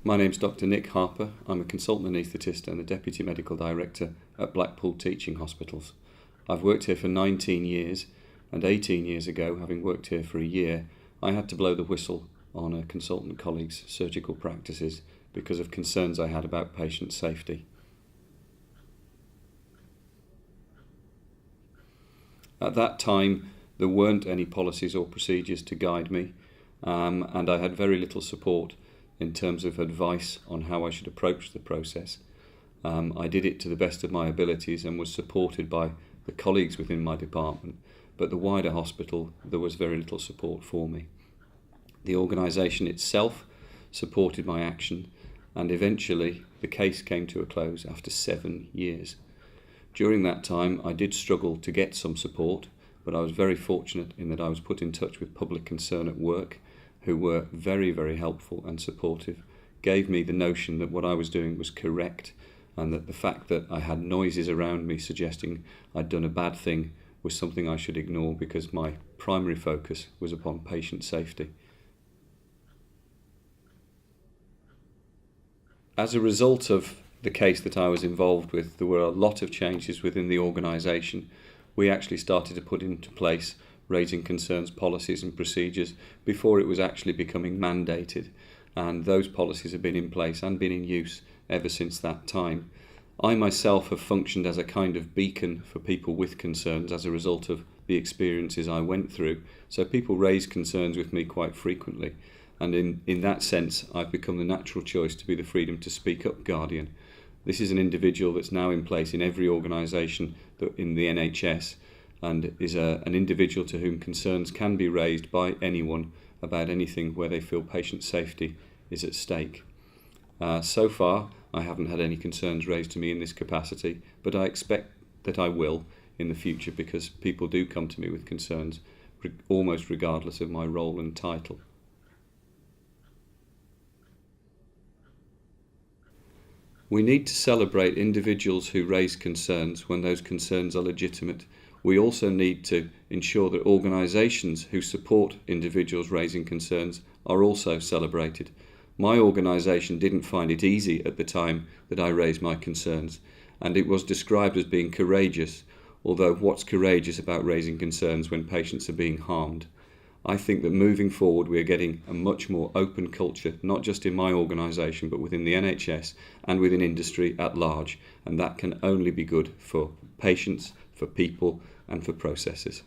My name's Dr. Nick Harper. I'm a consultant anaesthetist and the Deputy Medical Director at Blackpool Teaching Hospitals. I've worked here for 19 years, and 18 years ago, having worked here for a year, I had to blow the whistle on a consultant colleague's surgical practices because of concerns I had about patient safety. At that time, there weren't any policies or procedures to guide me, and I had very little support in terms of advice on how I should approach the process. I did it to the best of my abilities and was supported by the colleagues within my department, but the wider hospital, there was very little support for me. The organisation itself supported my action, and eventually the case came to a close after 7 years. During that time, I did struggle to get some support, but I was very fortunate in that I was put in touch with public concern at work, who were very, very helpful and supportive, gave me the notion that what I was doing was correct, and that the fact that I had noises around me suggesting I'd done a bad thing was something I should ignore, because my primary focus was upon patient safety. As a result of the case that I was involved with, there were a lot of changes within the organisation. We actually started to put into place raising concerns policies and procedures before it was actually becoming mandated, and those policies have been in place and been in use ever since that time. I myself have functioned as a kind of beacon for people with concerns as a result of the experiences I went through, so people raise concerns with me quite frequently, and in that sense I've become the natural choice to be the freedom to speak up guardian. This is an individual that's now in place in every organisation in the NHS, and is an individual to whom concerns can be raised by anyone about anything where they feel patient safety is at stake. So far, I haven't had any concerns raised to me in this capacity, but I expect that I will in the future, because people do come to me with concerns almost regardless of my role and title. We need to celebrate individuals who raise concerns when those concerns are legitimate. We also need to ensure that organisations who support individuals raising concerns are also celebrated. My organisation didn't find it easy at the time that I raised my concerns, and it was described as being courageous, although what's courageous about raising concerns when patients are being harmed? I think that moving forward we are getting a much more open culture, not just in my organisation but within the NHS and within industry at large, and that can only be good for patients, for people and for processes.